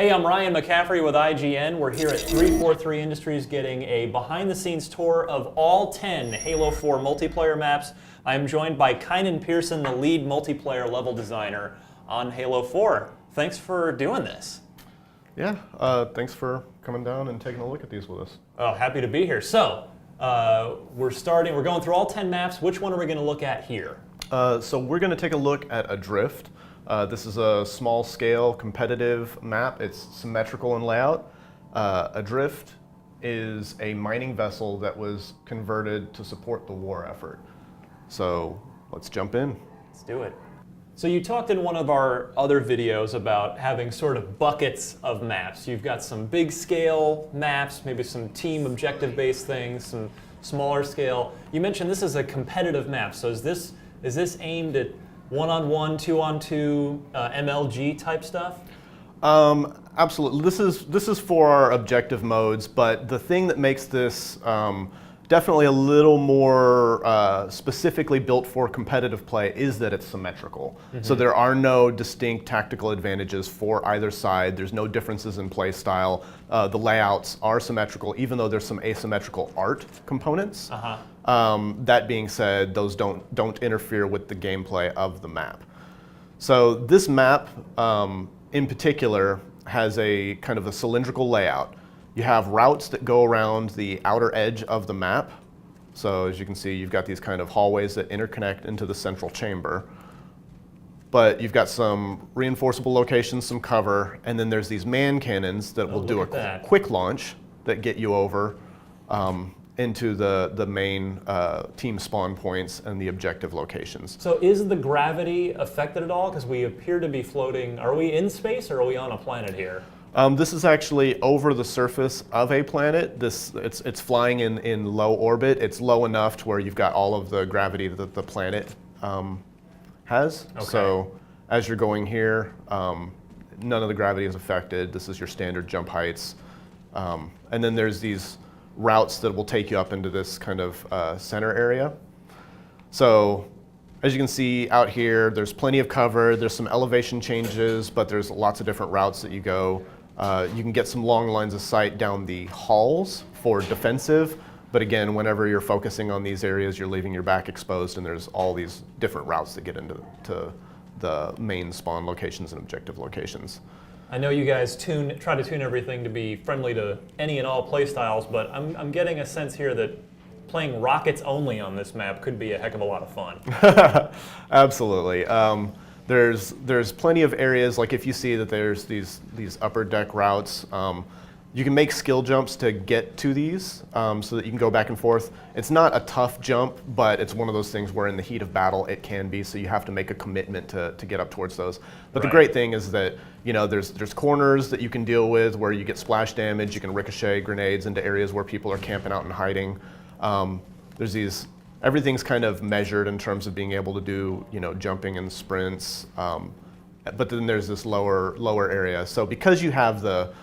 Hey, I'm Ryan McCaffrey with IGN. We're here at 343 Industries getting a behind-the-scenes tour of all 10 Halo 4 multiplayer maps. I am joined by Kynan Pearson, the lead multiplayer level designer on Halo 4. Thanks for doing this. Yeah, thanks for coming down and taking a look at these with us. Oh, happy to be here. So, we're going through all 10 maps. Which one are we going to look at here? So we're going to take a look at Adrift. This is a small-scale competitive map. It's symmetrical in layout. Adrift is a mining vessel that was converted to support the war effort. So let's jump in. Let's do it. So you talked in one of our other videos about having sort of buckets of maps. You've got some big scale maps, maybe some team objective based things, some smaller scale. You mentioned this is a competitive map. So is this aimed at one-on-one, two-on-two, MLG type stuff? Absolutely. This is for our objective modes, but the thing that makes this definitely a little more specifically built for competitive play is that it's symmetrical. Mm-hmm. So there are no distinct tactical advantages for either side. There's no differences in play style. The layouts are symmetrical, even though there's some asymmetrical art components. Uh-huh. That being said, those don't interfere with the gameplay of the map. So this map, in particular, has a kind of a cylindrical layout. You have routes that go around the outer edge of the map. So as you can see, you've got these kind of hallways that interconnect into the central chamber. But you've got some reinforceable locations, some cover, and then there's these man cannons that will do a quick launch that get you over into the main team spawn points and the objective locations. So is the gravity affected at all? Because we appear to be floating. Are we in space or are we on a planet here? This is actually over the surface of a planet. It's flying in low orbit. It's low enough to where you've got all of the gravity that the planet has. Okay. So as you're going here, none of the gravity is affected. This is your standard jump heights. And then there's these routes that will take you up into this kind of center area. So as you can see out here, there's plenty of cover. There's some elevation changes, but there's lots of different routes that you go. You can get some long lines of sight down the halls for defensive, but again, whenever you're focusing on these areas, you're leaving your back exposed, and there's all these different routes that get into the main spawn locations and objective locations. I know you guys try to tune everything to be friendly to any and all playstyles, but I'm getting a sense here that playing rockets only on this map could be a heck of a lot of fun. Absolutely. There's plenty of areas, like if you see that there's these upper deck routes, you can make skill jumps to get to these so that you can go back and forth. It's not a tough jump, but it's one of those things where in the heat of battle it can be, so you have to make a commitment to get up towards those. But The great thing is that there's corners that you can deal with where you get splash damage, you can ricochet grenades into areas where people are camping out and hiding. Everything's kind of measured in terms of being able to do, jumping and sprints. But then there's this lower area. So because you have the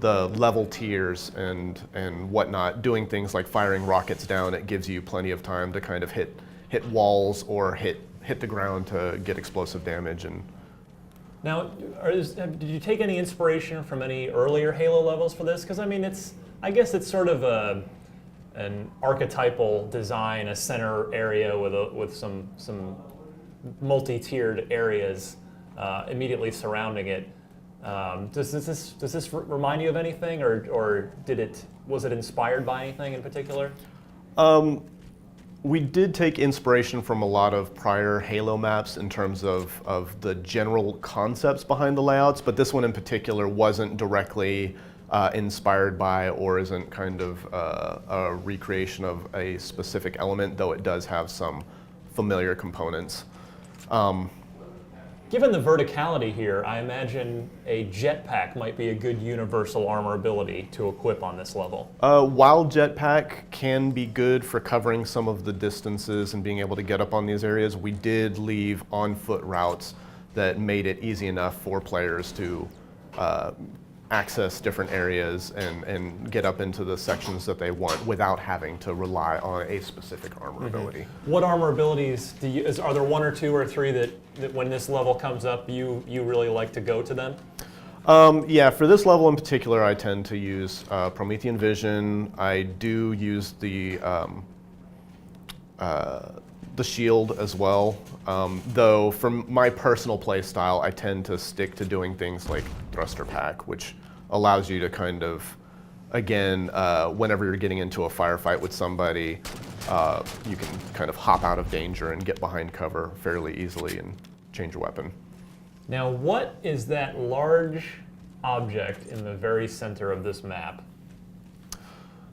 level tiers and whatnot, doing things like firing rockets down, it gives you plenty of time to kind of hit walls or hit the ground to get explosive damage. And now, did you take any inspiration from any earlier Halo levels for this? Because I guess it's sort of an archetypal design, a center area with some multi-tiered areas immediately surrounding it. Does this remind you of anything, or was it inspired by anything in particular? We did take inspiration from a lot of prior Halo maps in terms of the general concepts behind the layouts, but this one in particular wasn't directly inspired by or isn't kind of a recreation of a specific element, though it does have some familiar components. Given the verticality here, I imagine a jetpack might be a good universal armor ability to equip on this level. While jetpack can be good for covering some of the distances and being able to get up on these areas, we did leave on-foot routes that made it easy enough for players to access different areas and get up into the sections that they want without having to rely on a specific armor ability. What armor abilities are there one or two or three that when this level comes up you really like to go to them? Yeah, for this level in particular, I tend to use Promethean Vision. I do use the shield as well, though from my personal play style, I tend to stick to doing things like Thruster Pack, which allows you to kind of, again, whenever you're getting into a firefight with somebody, you can kind of hop out of danger and get behind cover fairly easily and change your weapon. Now, what is that large object in the very center of this map?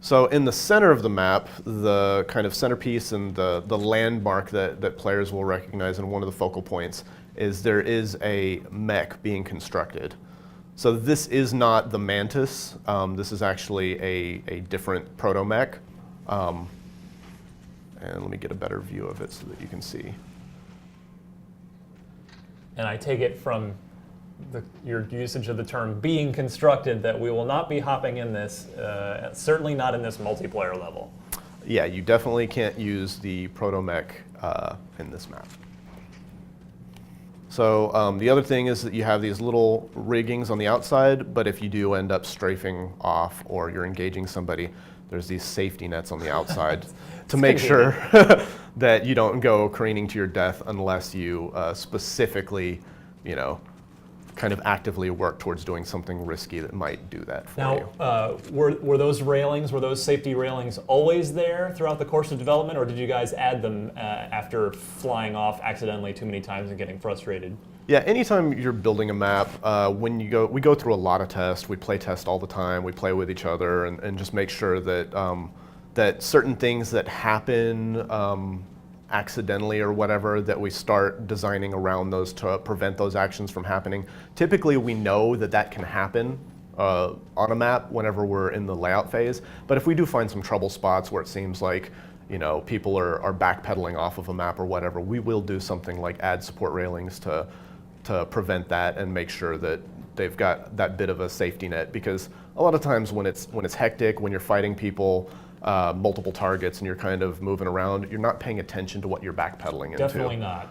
So in the center of the map, the kind of centerpiece and the landmark that players will recognize, and one of the focal points, is there is a mech being constructed. So this is not the Mantis. This is actually a different proto-mech. And let me get a better view of it so that you can see. And I take it from your usage of the term being constructed that we will not be hopping in this, certainly not in this multiplayer level. Yeah, you definitely can't use the proto-mech in this map. So the other thing is that you have these little riggings on the outside, but if you do end up strafing off or you're engaging somebody, there's these safety nets on the outside to make sure that you don't go careening to your death unless you specifically, kind of actively work towards doing something risky that might do that for you. Now, were those railings, were those safety railings always there throughout the course of development, or did you guys add them after flying off accidentally too many times and getting frustrated? Yeah, anytime you're building a map, we go through a lot of tests. We play test all the time. We play with each other and just make sure that that certain things that happen accidentally or whatever, that we start designing around those to prevent those actions from happening. Typically, we know that can happen on a map whenever we're in the layout phase. But if we do find some trouble spots where it seems like people are backpedaling off of a map or whatever, we will do something like add support railings to prevent that and make sure that they've got that bit of a safety net. Because a lot of times when it's hectic, when you're fighting people, multiple targets, and you're kind of moving around, you're not paying attention to what you're backpedaling into. Definitely not.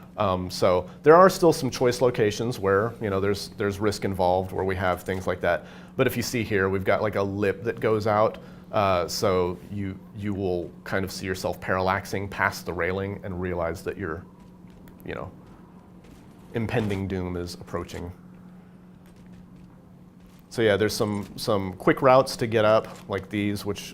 So there are still some choice locations where there's risk involved, where we have things like that. But if you see here, we've got like a lip that goes out, so you will kind of see yourself parallaxing past the railing and realize that your impending doom is approaching. So yeah, there's some quick routes to get up, like these, which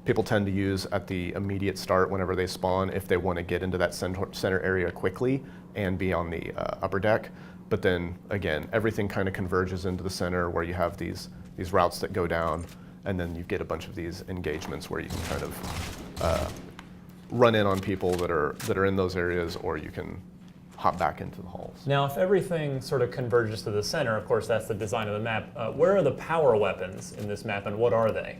people tend to use at the immediate start whenever they spawn if they want to get into that center area quickly and be on the upper deck. But then again, everything kind of converges into the center where you have these routes that go down, and then you get a bunch of these engagements where you can kind of run in on people that are in those areas, or you can hop back into the halls. Now, if everything sort of converges to the center, of course, that's the design of the map. Where are the power weapons in this map, and what are they?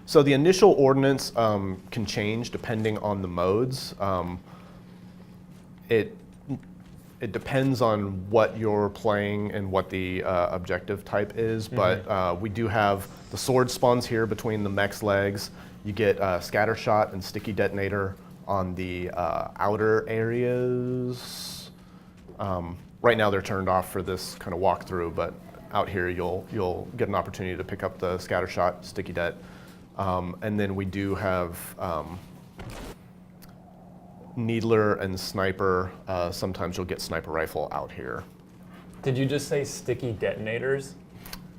So the initial ordnance can change depending on the modes. It depends on what you're playing and what the objective type is, but we do have the sword spawns here between the mech's legs. You get scatter shot and sticky detonator on the outer areas. Right now they're turned off for this kind of walkthrough, but out here you'll get an opportunity to pick up the scatter shot, sticky det. And then we do have needler and sniper. Sometimes you'll get sniper rifle out here. Did you just say sticky detonators?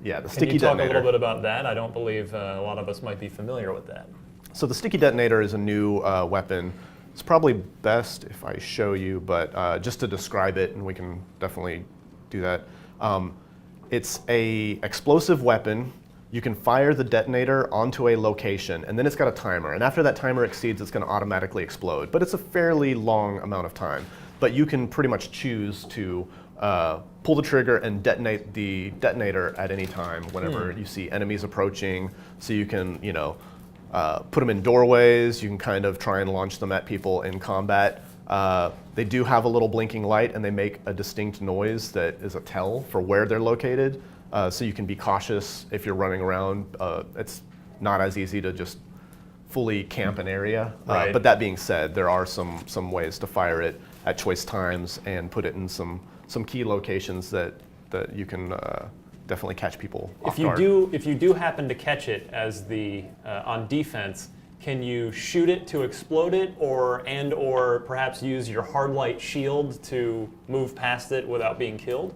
Yeah, the sticky detonator. Can you talk a little bit about that? I don't believe a lot of us might be familiar with that. So the sticky detonator is a new weapon. It's probably best if I show you, but just to describe it, and we can definitely do that. It's a explosive weapon. You can fire the detonator onto a location, and then it's got a timer. And after that timer exceeds, it's going to automatically explode. But it's a fairly long amount of time. But you can pretty much choose to pull the trigger and detonate the detonator at any time whenever you see enemies approaching. So you can, put them in doorways. You can kind of try and launch them at people in combat. They do have a little blinking light, and they make a distinct noise that is a tell for where they're located. So you can be cautious if you're running around. It's not as easy to just fully camp an area. Right. But that being said, there are some ways to fire it at choice times and put it in some key locations that you can definitely catch people off If you guard. do happen to catch it as the on defense, can you shoot it to explode it, or perhaps use your hard light shield to move past it without being killed?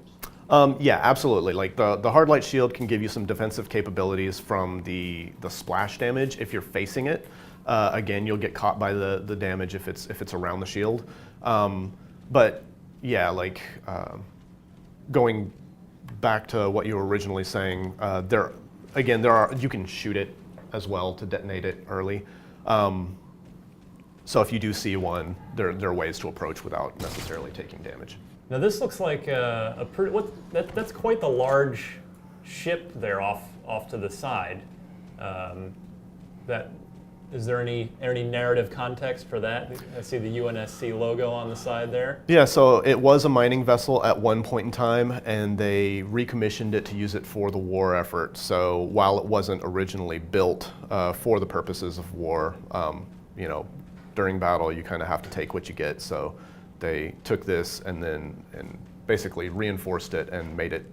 Yeah, absolutely. Like the hard light shield can give you some defensive capabilities from the splash damage if you're facing it. Again, you'll get caught by the damage if it's around the shield. But yeah, like going back to what you were originally saying, you can shoot it as well to detonate it early. So if you do see one, there are ways to approach without necessarily taking damage. Now this looks like that's quite the large ship there off to the side. Is there any narrative context for that? I see the UNSC logo on the side there. Yeah, so it was a mining vessel at one point in time, and they recommissioned it to use it for the war effort. So while it wasn't originally built for the purposes of war, during battle you kind of have to take what you get. So they took this and basically reinforced it and made it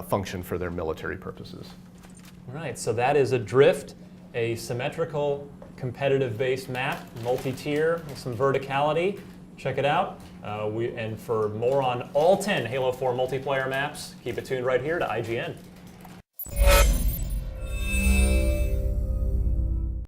function for their military purposes. Right, so that is Adrift, a symmetrical, competitive-based map, multi-tier, with some verticality. Check it out. And for more on all 10 Halo 4 multiplayer maps, keep it tuned right here to IGN.